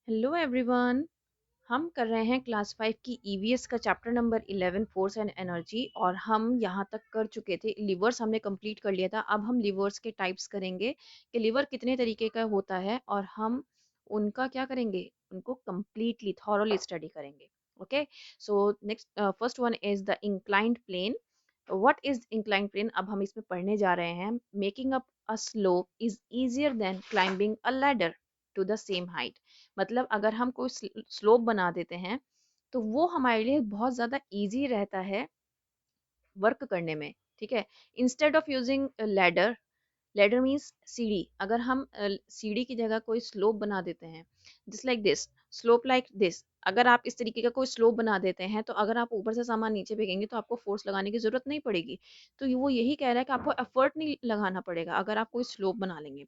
Hello everyone. हम कर रहे हैं क्लास 5 की ईवीएस का chapter number 11 force and energy और हम यहाँ तक कर चुके थे। लिवर्स हमने कंप्लीट कर लिया था। अब हम लिवर्स के टाइप्स करेंगे कि लिवर कितने तरीके का होता है और हम उनका क्या करेंगे, उनको कंप्लीटली थॉरोली स्टडी करेंगे। Okay, so next first one is the inclined plane. What is inclined plane, अब हम इसमें पढ़ने जा रहे हैं। Making up a slope is easier than climbing a ladder to the same height. मतलब अगर हम कोई स्लोप बना देते हैं तो वो हमारे लिए बहुत ज़्यादा इजी रहता है वर्क करने में। ठीक है, instead of using ladder, ladder means सीढ़ी, अगर हम सीढ़ी की जगह कोई स्लोप बना देते हैं, just like this, slope like this, अगर आप इस तरीके का कोई स्लोप बना देते हैं तो अगर आप ऊपर से सामान नीचे फेंकेंगे तो आपको फोर्स लगाने की जरूरत नहीं पड़ेगी। तो वो यही कह रहा है कि आपको एफर्ट नहीं लगाना पड़ेगा अगर आप कोई स्लोप बना लेंगे।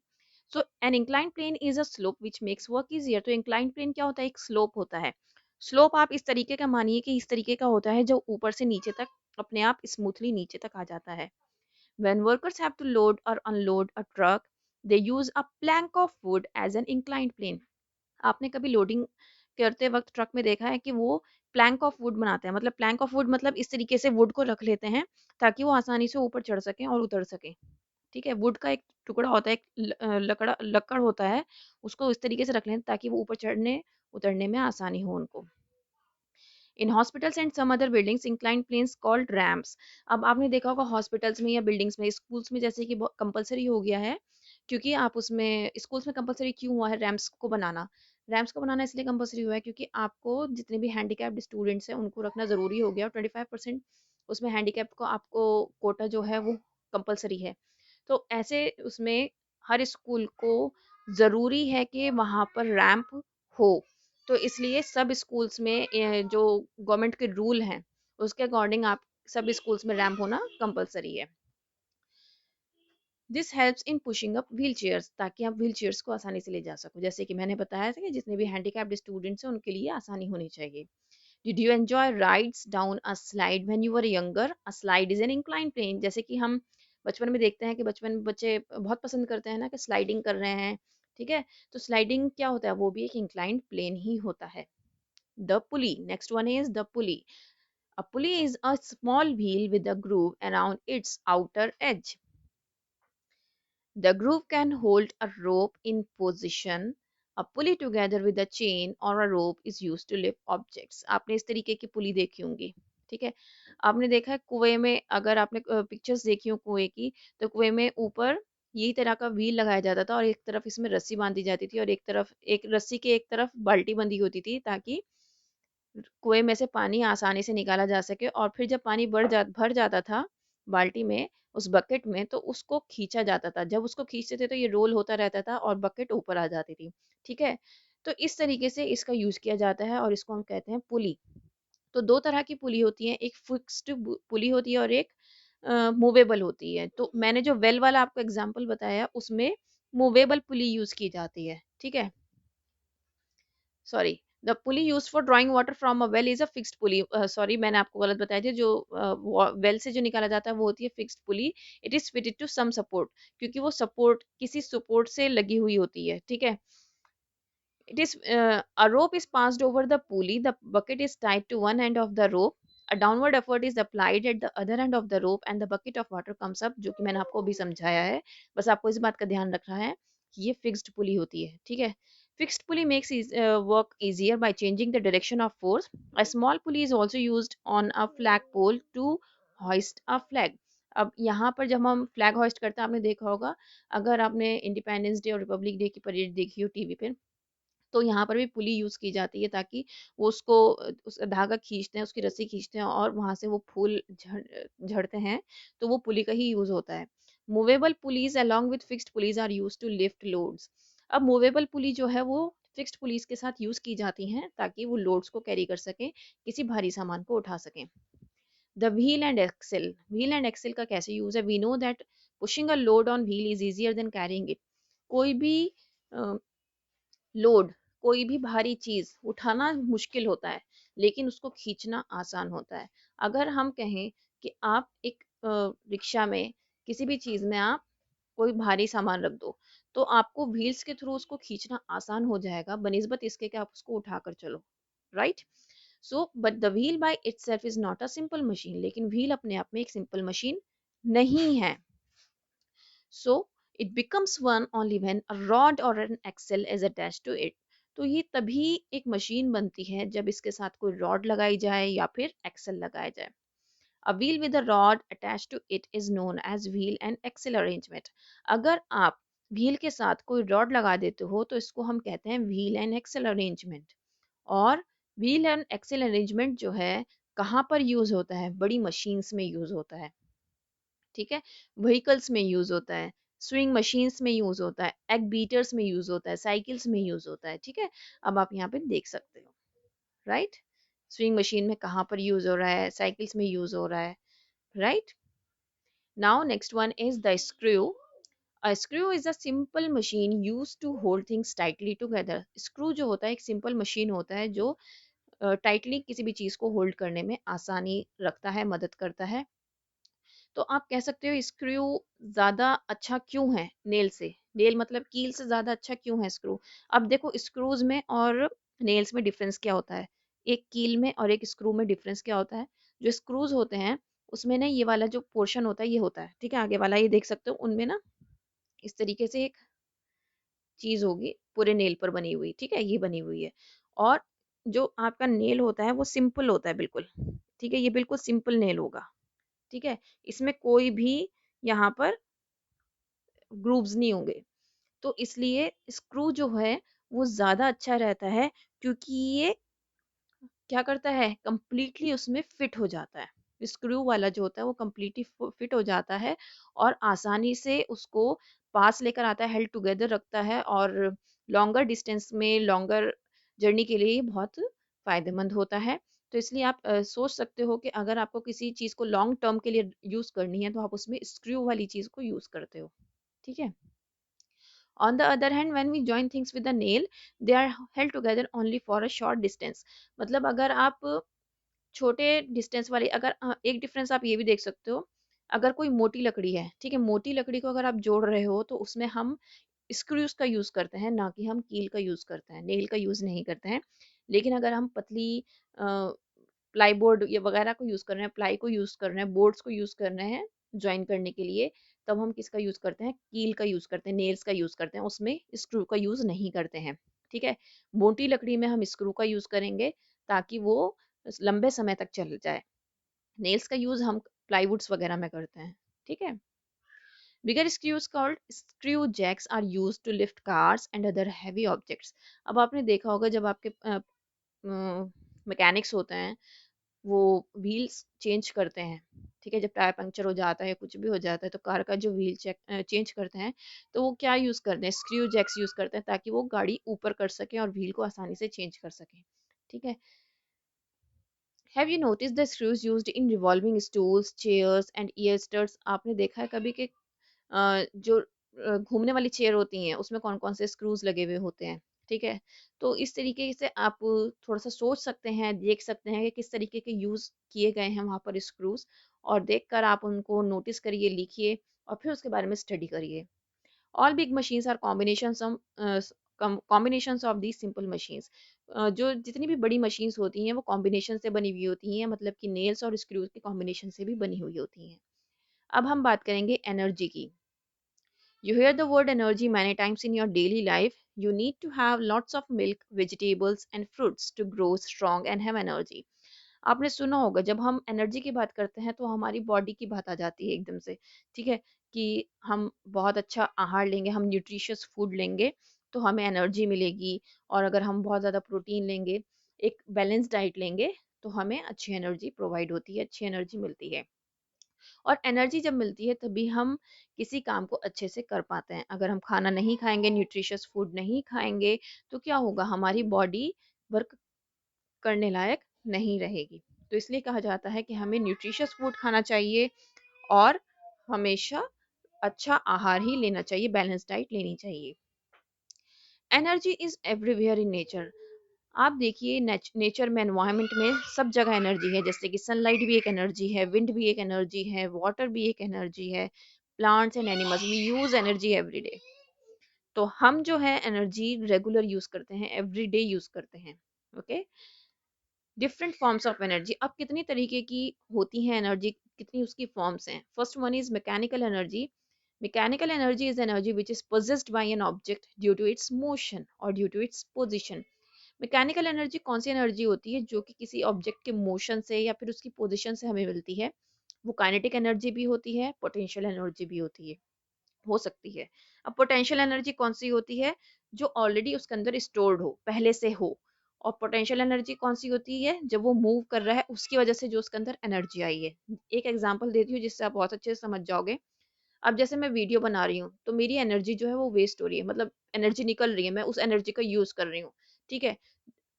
So an incline plane is a slope which makes work easier. तो इंक्लाइन प्लेन क्या होता है, एक स्लोप होता है। स्लोप आप इस तरीके का मानिए कि इस तरीके का होता है जो ऊपर से नीचे तक अपने आप स्मूथली नीचे तक आ जाता है। When workers have to load or unload a truck, they use a plank of wood as an inclined plane. आपने कभी लोडिंग करते वक्त ट्रक में देखा है कि वो प्लैंक ऑफ वुड बनाते हैं। मतलब प्लैंक ऑफ वुड मतलब इस तरीके से वुड को रख लेते हैं ताकि वो आसानी से ऊपर चढ़ सकें और उतर सकें। ठीक है, वुड का एक टुकड़ा होता है, एक लकड़ा लकड़ होता है, उसको इस तरीके से रख लें ताकि वो ऊपर चढ़ने उतरने में आसानी हो उनको। In hospitals and some other buildings inclined planes called ramps. अब आपने देखा होगा हॉस्पिटल्स में या बिल्डिंग्स में, स्कूल्स में जैसे कि कंपलसरी हो गया है, क्योंकि आप उसमें स्कूल्स में कंपलसरी क्यों हुआ है रैम्प्स को बनाना। रैम्प्स को बनाना इसलिए कंपलसरी हुआ है क्योंकि आपको जितने भी हैंडीकैप्ड स्टूडेंट्स हैं उनको रखना ज़रूरी हो गया और 25% उसमें हैंडीकैप्ड को आपको कोटा जो है वो कंपलसरी है। तो ऐसे उसमें हर स्कूल को ज़रूरी है कि वहाँ पर रैंप हो। तो इसलिए सब स्कूल्स में जो गवर्नमेंट के रूल हैं उसके अकॉर्डिंग आप सब स्कूल्स में रैंप होना कंपलसरी है। This helps in pushing up wheel chairs, ताकि आप व्हील चेयर्स को आसानी से ले जा सको। जैसे कि मैंने बताया था कि जितने भी हैंडीकैप्ड स्टूडेंट्स हैं उनके लिए आसानी होनी चाहिए। Did you enjoy rides down a slide when you were younger? A slide is an incline plane. जैसे कि हम बचपन में देखते हैं कि बचपन में बच्चे बहुत पसंद करते हैं ना कि स्लाइडिंग कर रहे हैं। ठीक है, तो स्लाइडिंग क्या होता है, वो भी एक इंक्लाइंड प्लेन ही होता है। The pulley. Next one is the pulley. A pulley is a small wheel with a groove around its outer edge. The groove can hold a rope in position. A pulley together with a chain or a rope is used to lift objects. आपने इस तरीके की पुली देखी होंगी। ठीक है, आपने देखा है कुएं में, अगर आपने पिक्चर्स देखी हो कुएं की, तो कुएं में ऊपर यही तरह का व्हील लगाया जाता था और एक तरफ इसमें रस्सी बांधी जाती थी और एक तरफ, एक रस्सी के एक तरफ बाल्टी बंधी होती थी ताकि कुएं में से पानी आसानी से निकाला जा सके। और फिर जब पानी भर जाता था बाल्टी में, उस बकेट में, तो उसको खींचा जाता था। जब उसको खींचते थे तो ये रोल होता रहता था और बकेट ऊपर आ जाती थी। ठीक है, तो इस तरीके से इसका यूज किया जाता है और इसको हम कहते हैं पुली। तो दो तरह की पुली होती है, एक फिक्स्ड पुली होती है और एक मूवेबल होती है। तो मैंने जो वेल वाला आपको एग्जाम्पल बताया उसमें मूवेबल पुली यूज की जाती है। ठीक है, sorry, the pulley use for drawing water from a well is a fixed pulley. Sorry, मैंने आपको गलत बताया था। जो वेल से जो निकाला जाता है वो होती है fixed pulley. It is fitted to some support, क्योंकि वो सपोर्ट किसी सपोर्ट से लगी हुई होती है। ठीक है, it is a rope is passed over the pulley. The bucket is tied to one end of the rope. A downward effort is applied at the other end of the rope and the bucket of water comes up, जो कि मैंने आपको अभी समझाया है। बस आपको इस बात का ध्यान रखना है कि ये फिक्स्ड पुली होती है। ठीक है, fixed pulley makes work easier by changing the direction of force. A small pulley is also used on a flagpole to hoist a flag. अब यहाँ पर जब हम फ्लैग होइस्ट करते हैं, आपने देखा होगा, अगर आपने इंडिपेंडेंस डे और रिपब्लिक डे की परेड देखी हो टीवी पे, तो यहाँ पर भी पुली यूज़ की जाती है ताकि वो उसको उस धागा खींचते हैं, उसकी रस्सी खींचते हैं और वहाँ से वो फूल झड़ते हैं, तो वो पुली का ही यूज़ होता है। Movable pulleys along with fixed pulleys are use to lift loads. अब मूवेबल पुली जो है वो फिक्स्ड पुलीज के साथ यूज़ की जाती हैं ताकि वो लोड्स को कैरी कर सकें, किसी भारी सामान को उठा सकें। The wheel and axle. Wheel and axle का कैसे यूज़ है, we know that pushing a load on wheel is easier than carrying it. कोई भी लोड, कोई भी भारी चीज उठाना मुश्किल होता है लेकिन उसको खींचना आसान होता है। अगर हम कहें कि आप एक रिक्शा में किसी भी चीज में आप कोई भारी सामान रख दो, तो आपको व्हील्स के थ्रू उसको खींचना आसान हो जाएगा बनिस्बत इसके कि आप उसको उठाकर चलो, right? So but the wheel by itself is not a simple machine, लेकिन व्हील अपने आप में एक सिंपल मशीन नहीं है. So it becomes one only when a rod or an axle is attached to it. तो ये तभी एक मशीन बनती है जब इसके साथ कोई रॉड लगाई जाए या फिर एक्सल लगाया जाए. A wheel with a rod attached to it is known as wheel and axle arrangement. अगर आप व्हील के साथ कोई रॉड लगा देते हो तो इसको हम कहते हैं व्हील एंड एक्सल अरेंजमेंट. और व्हील एंड एक्सल अरेंजमेंट जो है कहाँ पर यूज होता है? बड़ी मशीन्स में यूज होता है. ठीक है, व्हीकल्स में यूज होता है, स्विंग मशीन्स में यूज होता है, एग बीटर्स में यूज होता है, साइकिल्स में यूज होता है. ठीक है, अब आप यहाँ पे देख सकते हो, राइट? स्विंग मशीन में कहाँ पर यूज हो रहा है, साइकिल्स में यूज हो रहा है, right? Now next one is the screw. A screw is a simple machine used to hold things tightly together. Screw जो होता है एक सिंपल मशीन होता है जो टाइटली किसी भी चीज को होल्ड करने में आसानी रखता है, मदद करता है. तो आप कह सकते हो स्क्रू ज्यादा अच्छा क्यों है नेल से? नेल मतलब कील से ज्यादा अच्छा क्यों है स्क्रू? अब देखो स्क्रूज में और नेल्स में डिफरेंस क्या होता है, एक कील में और एक स्क्रू में डिफरेंस क्या होता है. जो स्क्रूज होते हैं उसमें ना ये वाला जो पोर्शन होता है ये होता है, ठीक है, आगे वाला ये देख सकते हो, उनमें ना इस तरीके से एक चीज होगी पूरे नेल पर बनी हुई, ठीक है, ये बनी हुई है. और जो आपका नेल होता है वो सिंपल होता है बिल्कुल, ठीक है, ये बिल्कुल सिंपल नेल होगा, ठीक है, इसमें कोई भी यहाँ पर ग्रूव्स नहीं होंगे. तो इसलिए स्क्रू जो है वो ज़्यादा अच्छा रहता है क्योंकि ये क्या करता है, कंप्लीटली उसमें फिट हो जाता है. स्क्रू वाला जो होता है वो कंप्लीटली फिट हो जाता है और आसानी से उसको पास लेकर आता है, हेल्ड टुगेदर रखता है. और लॉन्गर डिस्टेंस में, लॉन्गर जर्नी के लिए ये बहुत फायदेमंद होता है. तो इसलिए आप सोच सकते हो कि अगर आपको किसी चीज़ को लॉन्ग टर्म के लिए यूज़ करनी है तो आप उसमें स्क्रू वाली चीज़ को यूज़ करते हो, ठीक है. On the other hand, when we join things with a nail, they are held together only for a short distance. मतलब अगर आप छोटे डिस्टेंस वाली, अगर एक डिफरेंस आप ये भी देख सकते हो, अगर कोई मोटी लकड़ी है, ठीक है, मोटी लकड़ी को अगर आप जोड़ रहे हो तो उसमें हम स्क्रूज का यूज करते हैं, ना कि हम कील का यूज करते हैं, नेल का यूज नहीं करते हैं. लेकिन अगर हम पतली प्लाई बोर्ड ये वगैरह को यूज कर रहे हैं, प्लाई को यूज कर रहे हैं, बोर्ड्स को यूज कर रहे हैं ज्वाइन करने के लिए, तब हम किसका यूज करते हैं? कील का यूज करते हैं, नेल्स का यूज करते हैं, उसमें स्क्रू का यूज नहीं करते हैं. ठीक है, मोटी लकड़ी में हम स्क्रू का यूज करेंगे ताकि वो लंबे समय तक चल जाए. नेल्स का यूज हम प्लाईवुड्स वगैरह में करते हैं, ठीक है. Bigger screws called screw jacks are used to lift cars and other heavy objects. अब आपने देखा होगा जब आपके मैकेनिक्स होते हैं वो व्हील्स चेंज करते हैं, ठीक है, जब टायर पंक्चर हो जाता है, कुछ भी हो जाता है तो कार का जो व्हील चेक चेंज करते हैं तो वो क्या यूज़ करते हैं? स्क्रू जैक्स यूज़ करते हैं ताकि वो गाड़ी ऊपर कर सके और व्हील को आसानी से चेंज कर सके, ठीक है. Have you notice the screws used in revolving stools, chairs and ईयरस्टर्स? आपने देखा है कभी कि जो घूमने वाली चेयर होती हैं उसमें कौन कौन से स्क्रूज लगे हुए होते हैं, ठीक है. तो इस तरीके से आप थोड़ा सा सोच सकते हैं, देख सकते हैं कि किस तरीके के यूज किए गए हैं वहां पर स्क्रूज, और देखकर आप उनको नोटिस करिए, लिखिए और फिर उसके बारे में स्टडी करिए. All big machines are combinations of the simple machines. जो जितनी भी बड़ी मशीन्स होती हैं वो कॉम्बिनेशन से बनी हुई होती हैं, मतलब कि नेल्स और स्क्रूज के कॉम्बिनेशन से भी बनी हुई होती हैं. अब हम बात करेंगे एनर्जी की. You hear the word energy many times in your daily life. You need to have lots of milk, vegetables and fruits to grow strong and have energy. आपने सुना होगा जब हम एनर्जी की बात करते हैं तो हमारी बॉडी की बात आ जाती है एकदम से, ठीक है, कि हम बहुत अच्छा आहार लेंगे, हम न्यूट्रिशियस फूड लेंगे तो हमें एनर्जी मिलेगी. और अगर हम बहुत ज़्यादा प्रोटीन लेंगे, एक बैलेंस डाइट लेंगे तो हमें अच्छी एनर्जी प्रोवाइड होती है, अच्छी एनर्जी मिलती है. और एनर्जी जब मिलती है तभी हम किसी काम को अच्छे से कर पाते हैं. अगर हम खाना नहीं खाएंगे, न्यूट्रिशियस फूड नहीं खाएंगे तो क्या होगा, हमारी बॉडी वर्क करने लायक नहीं रहेगी. तो इसलिए कहा जाता है कि हमें न्यूट्रिशियस फूड खाना चाहिए और हमेशा अच्छा आहार ही लेना चाहिए, बैलेंस डाइट लेनी चाहिए. Energy is everywhere in nature. आप देखिए नेचर में, एनवायरनमेंट में सब जगह एनर्जी है, जैसे कि सनलाइट भी एक एनर्जी है, विंड भी एक एनर्जी है, वाटर भी एक एनर्जी है, plants and animals we use energy every day. तो हम जो है एनर्जी रेगुलर यूज करते हैं, एवरीडे यूज करते हैं। Okay, different forms of energy. अब कितनी तरीके की होती है एनर्जी, कितनी उसकी फॉर्म्स हैं। First one is mechanical energy. Mechanical energy is energy which is possessed by an object due to its motion और due to its position. Mechanical energy कौन सी एनर्जी होती है जो कि किसी ऑब्जेक्ट के मोशन से या फिर उसकी पोजिशन से हमें मिलती है। वो काइनेटिक एनर्जी भी होती है, पोटेंशियल एनर्जी भी होती है, हो सकती है। अब पोटेंशियल एनर्जी कौन सी होती है, जो ऑलरेडी उसके अंदर स्टोर्ड हो, पहले से हो। और पोटेंशियल एनर्जी कौन सी होती है, जब वो मूव कर रहा है उसकी वजह से जो उसके अंदर एनर्जी आई है। एक एग्जांपल देती हूँ जिससे आप बहुत अच्छे से समझ जाओगे। अब जैसे मैं वीडियो बना रही हूँ तो मेरी एनर्जी जो है वो वेस्ट हो रही है, मतलब एनर्जी निकल रही है, मैं उस एनर्जी का यूज कर रही हूँ। ठीक है,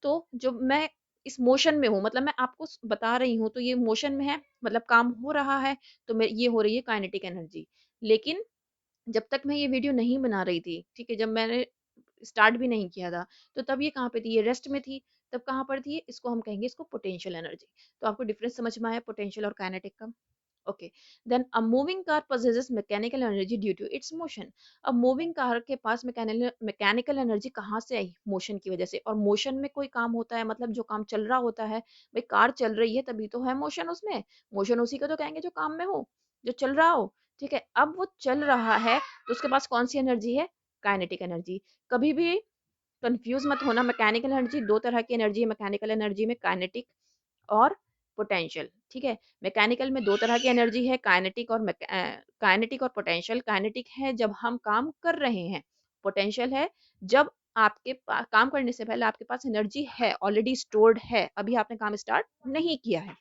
तो जब मैं इस मोशन में हूँ, मतलब मैं आपको बता रही हूँ तो ये मोशन में है, मतलब काम हो रहा है, तो मैं ये हो रही है काइनेटिक एनर्जी। लेकिन जब तक मैं ये वीडियो नहीं बना रही थी, ठीक है, जब मैंने स्टार्ट भी नहीं किया था, तो तब ये कहाँ पे थी, ये रेस्ट में थी। तब कहाँ पर थी, इसको हम कहेंगे, इसको पोटेंशियल एनर्जी। तो आपको डिफरेंस समझ में आया पोटेंशियल और काइनेटिक का। Okay, then a moving car possesses mechanical energy due to its motion. अब मूविंग कार के पास मैकेनिकल एनर्जी कहाँ से आई, मोशन की वजह से। और मोशन में कोई काम होता है, मतलब जो काम चल रहा होता है, भाई कार चल रही है तभी तो है मोशन उसमें। मोशन उसी को तो कहेंगे जो काम में हो, जो चल रहा हो। ठीक है, अब वो चल रहा है तो उसके पास कौन सी एनर्जी है, काइनेटिक एनर्जी। कभी भी कंफ्यूज मत होना, मैकेनिकल एनर्जी दो तरह की एनर्जी है मैकेनिकल एनर्जी में, काइनेटिक और पोटेंशियल। ठीक है, मैकेनिकल में दो तरह की एनर्जी है, काइनेटिक और पोटेंशियल। काइनेटिक है जब हम काम कर रहे हैं, पोटेंशियल है जब आपके पास काम करने से पहले आपके पास एनर्जी है, ऑलरेडी स्टोर्ड है, अभी आपने काम स्टार्ट नहीं किया है।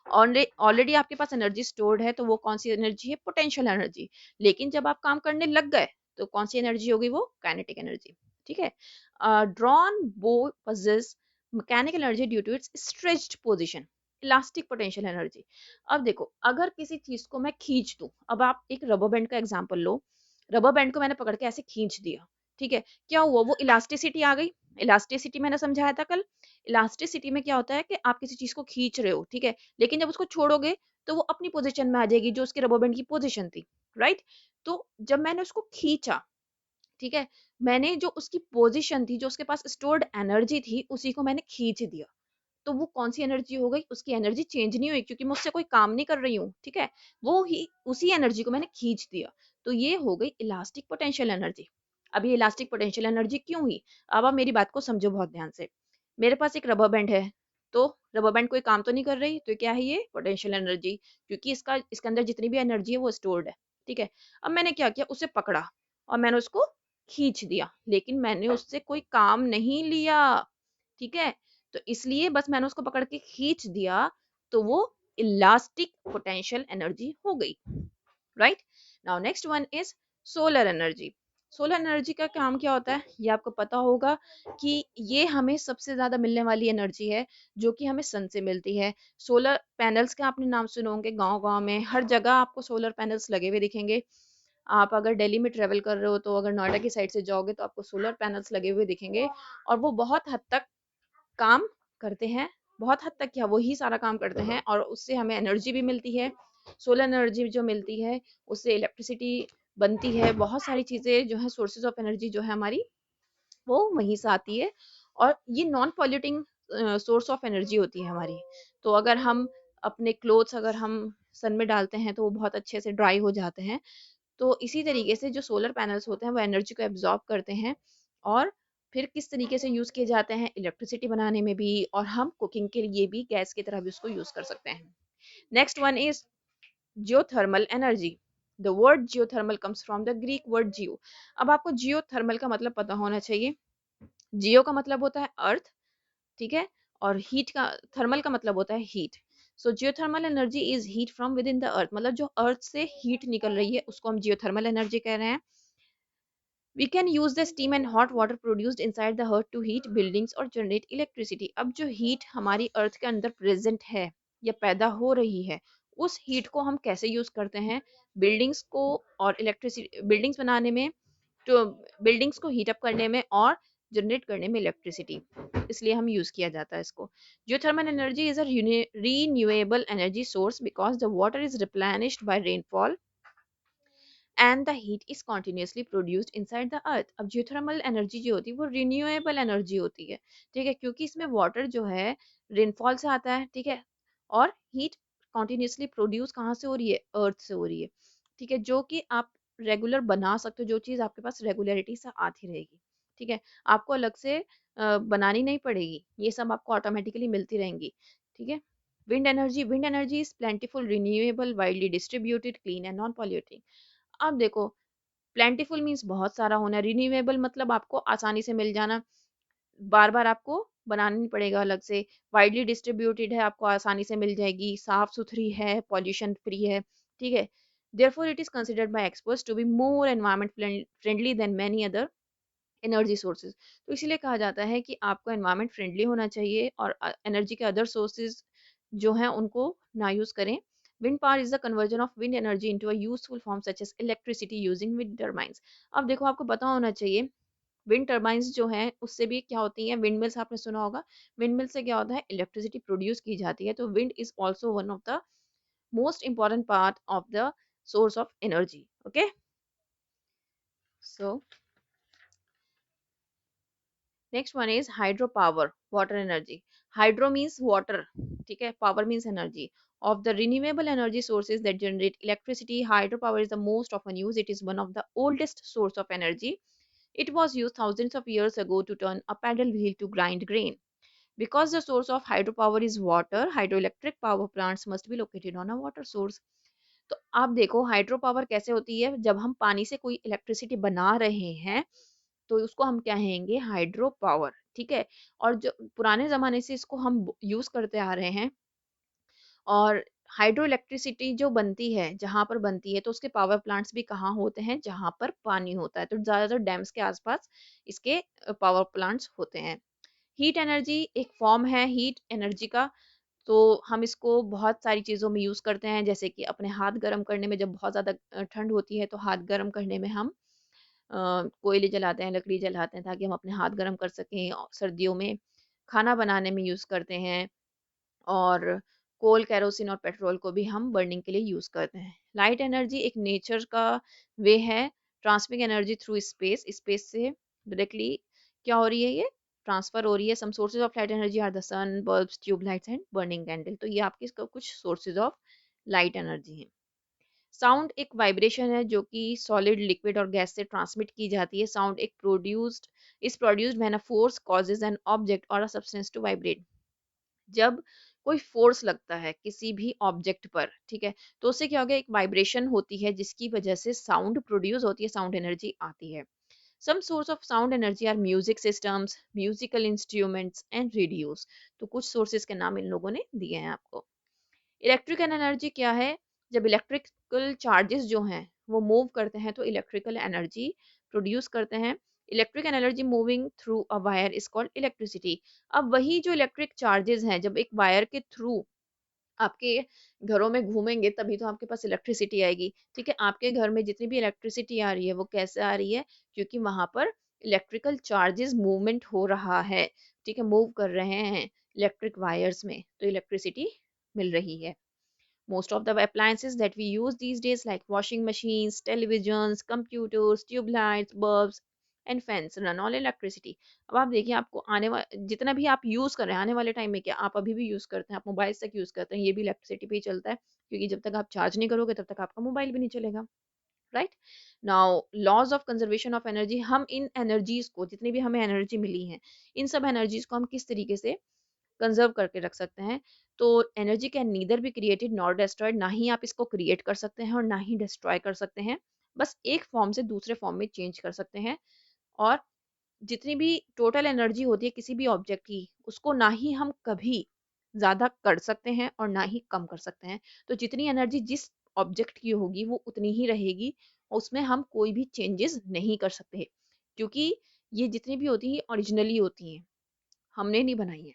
ऑलरेडी आपके पास एनर्जी स्टोर्ड है, तो वो कौन सी एनर्जी है, पोटेंशियल एनर्जी। लेकिन जब आप काम करने लग गए तो कौन सी एनर्जी होगी, वो काइनेटिक एनर्जी। ठीक है, drawn bow possess mechanical energy due to its stretched position, elastic potential energy. अब देखो, अगर किसी चीज को मैं खींच दूं, अब आप एक रबर बैंड का एग्जांपल लो, रबर बैंड को मैंने पकड़ के ऐसे खींच दिया, ठीक है, क्या हुआ, वो इलास्टिसिटी आ गई। इलास्टिसिटी मैंने समझाया था कल। इलास्टिसिटी में क्या होता है कि आप किसी चीज को खींच रहे हो, ठीक है, लेकिन जब उसको छोड़ोगे तो वो अपनी पोजीशन में आ जाएगी, जो उसके रबर बैंड की पोजीशन थी। राइट, तो जब मैंने उसको खींचा, ठीक है, मैंने जो उसकी पोजीशन थी, जो उसके पास स्टोर्ड एनर्जी थी, उसी को मैंने खींच दिया। तो वो कौन सी एनर्जी हो गई, उसकी एनर्जी चेंज नहीं हुई, क्योंकि मैं उससे कोई काम नहीं कर रही हूँ। ठीक है, वो ही उसी एनर्जी को मैंने खींच दिया, तो ये हो गई इलास्टिक पोटेंशियल एनर्जी। अब ये इलास्टिक पोटेंशियल एनर्जी क्यों हुई, अब आप मेरी बात को समझो बहुत ध्यान से। मेरे पास एक रबर बैंड है, तो रबर बैंड कोई काम तो नहीं कर रही, तो क्या है, ये पोटेंशियल एनर्जी, क्योंकि इसके अंदर जितनी भी एनर्जी है वो स्टोर्ड है। ठीक है, अब मैंने क्या किया, उसे पकड़ा और मैंने उसको खींच दिया, लेकिन मैंने उससे कोई काम नहीं लिया। ठीक है, तो इसलिए बस मैंने उसको पकड़ के खींच दिया, तो वो इलास्टिक पोटेंशियल एनर्जी हो गई। Right, now next one is solar energy. Solar energy का काम क्या होता है, ये आपको पता होगा कि ये हमें सबसे ज्यादा मिलने वाली एनर्जी है, जो कि हमें सन से मिलती है। सोलर पैनल्स के आपने नाम सुने होंगे, गांव गांव में हर जगह आपको सोलर पैनल्स लगे हुए दिखेंगे। आप अगर दिल्ली में ट्रेवल कर रहे हो, तो अगर नोएडा की साइड से जाओगे तो आपको सोलर पैनल्स लगे हुए दिखेंगे। और वो बहुत हद तक काम करते हैं, बहुत हद तक क्या, वही सारा काम करते हैं, और उससे हमें एनर्जी भी मिलती है। सोलर एनर्जी जो मिलती है, उससे इलेक्ट्रिसिटी बनती है, बहुत सारी चीज़ें जो है, सोर्सेज ऑफ एनर्जी जो है हमारी, वो वहीं से आती है। और ये non polluting source of energy होती है हमारी। तो अगर हम अपने क्लोथ्स अगर हम सन में डालते हैं तो वो बहुत अच्छे से ड्राई हो जाते हैं। तो इसी तरीके से जो सोलर पैनल्स होते हैं वो एनर्जी को एब्जॉर्ब करते हैं, और फिर किस तरीके से यूज़ किए जाते हैं, इलेक्ट्रिसिटी बनाने में भी, और हम कुकिंग के लिए भी गैस की तरह भी उसको यूज़ कर सकते हैं। Next one is geothermal energy. The word geothermal comes from the Greek word geo. अब आपको जियोथर्मल का मतलब पता होना चाहिए। जियो का मतलब होता है अर्थ, ठीक है, और हीट का, थर्मल का मतलब होता है heat. So geothermal energy is heat from with in the earth, मतलब जो अर्थ से हीट निकल रही है उसको हम जियोथर्मल एनर्जी कह रहे हैं। We can use the steam and hot water produced inside the earth to heat buildings or generate electricity. अब जो हीट हमारी अर्थ के अंदर प्रेजेंट है या पैदा हो रही है, उस हीट को हम कैसे यूज करते हैं, बिल्डिंग्स को और इलेक्ट्रिसिटी, बिल्डिंग्स बनाने में, तो बिल्डिंग्स को हीट अप करने में और जनरेट करने में इलेक्ट्रिसिटी, इसलिए हम यूज किया जाता है इसको। Geothermal energy is a renewable energy source because the water is replenished by rainfall and the heat is continuously produced inside the earth. अब जियोथर्मल एनर्जी जो होती है वो रिन्यूएबल एनर्जी होती है, ठीक है, क्योंकि इसमें वाटर जो है रेनफॉल से आता है, ठीक है, और हीट कॉन्टिन्यूसली प्रोड्यूस कहाँ से हो रही है, अर्थ से हो रही है, ठीक है, जो कि आप रेगुलर बना सकते हो, जो चीज़ आपके पास रेगुलरिटी से आती रहेगी, ठीक है, आपको अलग से बनानी नहीं पड़ेगी, ये सब आपको ऑटोमेटिकली मिलती रहेंगी, ठीक है। Wind energy is प्लेंटिफुल, renewable, widely distributed, clean and non polluting. अब देखो, प्लेंटिफुल मीन्स बहुत सारा होना, रिन्यूएबल मतलब आपको आसानी से मिल जाना, बार बार आपको बनाना नहीं पड़ेगा अलग से, वाइडली डिस्ट्रीब्यूटेड है, आपको आसानी से मिल जाएगी, साफ सुथरी है, पॉल्यूशन फ्री है, ठीक है। Therefore it is considered by experts to be more environment friendly than many other energy sources. तो इसीलिए कहा जाता है कि आपको एनवायरमेंट फ्रेंडली होना चाहिए और एनर्जी के अदर सोर्सेज जो हैं उनको ना यूज़ करें। Wind power is the conversion of wind energy into a useful form such as electricity using wind turbines. अब देखो, आपको पता होना चाहिए विंड टर्बाइंस जो हैं उससे भी क्या होती हैं, विंड मिल्स आपने सुना होगा, विंड मिल से क्या होता है, इलेक्ट्रिसिटी प्रोड्यूस की जाती है। तो wind is also one of the most important part of the source of energy. Okay, so next one is hydro power, water energy. Hydro means water, ठीक है, power means energy. Of the renewable energy sources that generate electricity, hydropower is the most often used. It is one of the oldest source of energy. It was used thousands of years ago to turn a paddle wheel to grind grain. Because the source of hydropower is water, hydroelectric power plants must be located on a water source. तो आप देखो hydro power कैसे होती है, जब हम पानी से कोई इलेक्ट्रिसिटी बना रहे हैं तो उसको हम क्या कहेंगे, हाइड्रो पावर, ठीक है। और जो पुराने जमाने से इसको हम यूज करते आ रहे हैं, और हाइड्रो इलेक्ट्रिसिटी जो बनती है जहाँ पर बनती है तो उसके पावर प्लांट्स भी कहाँ होते हैं, जहाँ पर पानी होता है, तो ज़्यादातर डैम्स के आसपास इसके पावर प्लांट्स होते हैं। हीट एनर्जी एक फॉर्म है हीट एनर्जी का, तो हम इसको बहुत सारी चीज़ों में यूज़ करते हैं, जैसे कि अपने हाथ गर्म करने में, जब बहुत ज़्यादा ठंड होती है तो हाथ गर्म करने में हम कोयले जलाते हैं, लकड़ी जलाते हैं ताकि हम अपने हाथ गर्म कर सकें। सर्दियों में खाना बनाने में यूज़ करते हैं, और कोल, केरोसिन और पेट्रोल को भी हम बर्निंग के लिए यूज़ करते हैं। लाइट एनर्जी एक नेचर का वे है, transmit energy through space, space से डायरेक्टली क्या हो रही है, ये ट्रांसफर हो रही है। Some sources of light energy are the sun, bulbs, tubelights and burning candle. तो ये आपके इसका कुछ सोर्सेज ऑफ लाइट एनर्जी हैं। साउंड एक वाइब्रेशन है जो कि सॉलिड, लिक्विड और गैस से ट्रांसमिट की जाती है। साउंड एक produced when a force causes an object और अ सब्सटेंस टू वाइब्रेट। जब कोई फोर्स लगता है किसी भी ऑब्जेक्ट पर, ठीक है, तो उससे क्या हो गया, एक वाइब्रेशन होती है जिसकी वजह से साउंड प्रोड्यूस होती है, साउंड एनर्जी आती है। Some source of sound energy are music systems, musical instruments and radios. तो कुछ सोर्सेज के नाम इन लोगों ने दिए हैं आपको। इलेक्ट्रिकल एनर्जी क्या है, जब इलेक्ट्रिकल चार्जेस जो हैं वो मूव करते हैं तो इलेक्ट्रिकल एनर्जी प्रोड्यूस करते हैं। Electric energy moving through a wire is called electricity. अब वही जो इलेक्ट्रिक चार्जेस हैं जब एक वायर के थ्रू आपके घरों में घूमेंगे तभी तो आपके पास इलेक्ट्रिसिटी आएगी, ठीक है। आपके घर में जितनी भी इलेक्ट्रिसिटी आ रही है वो कैसे आ रही है, क्योंकि वहां पर इलेक्ट्रिकल चार्जेस मूवमेंट हो रहा है, ठीक है, मूव कर रहे हैं इलेक्ट्रिक वायर्स में, तो इलेक्ट्रिसिटी मिल रही है। Most of the appliances that we use these days, like washing machines, televisions, computers, tube lights, bulbs and fans, run all electricity. अब आप देखिए, आपको आने वाले जितना भी आप यूज़ कर रहे हैं, आने वाले टाइम में क्या आप अभी भी यूज़ करते हैं, आप मोबाइल तक यूज़ करते हैं, ये भी इलेक्ट्रिसिटी पे ही चलता है, क्योंकि जब तक आप चार्ज नहीं करोगे तब तक आपका मोबाइल भी नहीं चलेगा। Right, now laws of conservation of energy, हम इन एनर्जीज को, जितनी भी हमें एनर्जी मिली है, इन सब एनर्जीज को हम किस तरीके से कंजर्व करके रख सकते हैं। तो energy can neither be created nor destroyed, ना ही आप इसको क्रिएट कर सकते हैं और ना ही डिस्ट्रॉय कर सकते हैं, बस एक फॉर्म से दूसरे फॉर्म में चेंज कर सकते हैं। और जितनी भी टोटल एनर्जी होती है किसी भी ऑब्जेक्ट की, उसको ना ही हम कभी ज़्यादा कर सकते हैं और ना ही कम कर सकते हैं। तो जितनी एनर्जी जिस ऑब्जेक्ट की होगी वो उतनी ही रहेगी, उसमें हम कोई भी चेंजेस नहीं कर सकते, क्योंकि ये जितनी भी होती हैं ओरिजिनली होती हैं, हमने नहीं बनाई है,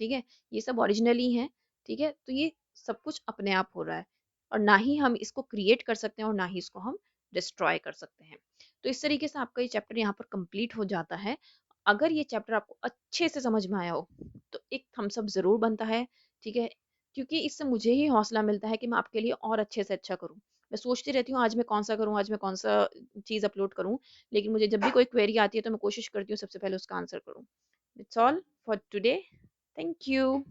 ठीक है, ये सब ओरिजिनल ही हैं, ठीक है। तो ये सब कुछ अपने आप हो रहा है, और ना ही हम इसको क्रिएट कर सकते हैं और ना ही इसको हम डिस्ट्रॉय कर सकते हैं। तो इस तरीके से आपका ये चैप्टर यहाँ पर कंप्लीट हो जाता है। अगर ये चैप्टर आपको अच्छे से समझ में आया हो तो एक थम्स अप ज़रूर बनता है, ठीक है, क्योंकि इससे मुझे ही हौसला मिलता है कि मैं आपके लिए और अच्छे से अच्छा करूँ। मैं सोचती रहती हूँ आज मैं कौन सा करूँ, आज मैं कौन सा चीज़ अपलोड करूँ, लेकिन मुझे जब भी कोई क्वेरी आती है तो मैं कोशिश करती हूँ सबसे पहले उसका आंसर करूँ। It's all for today. Thank you.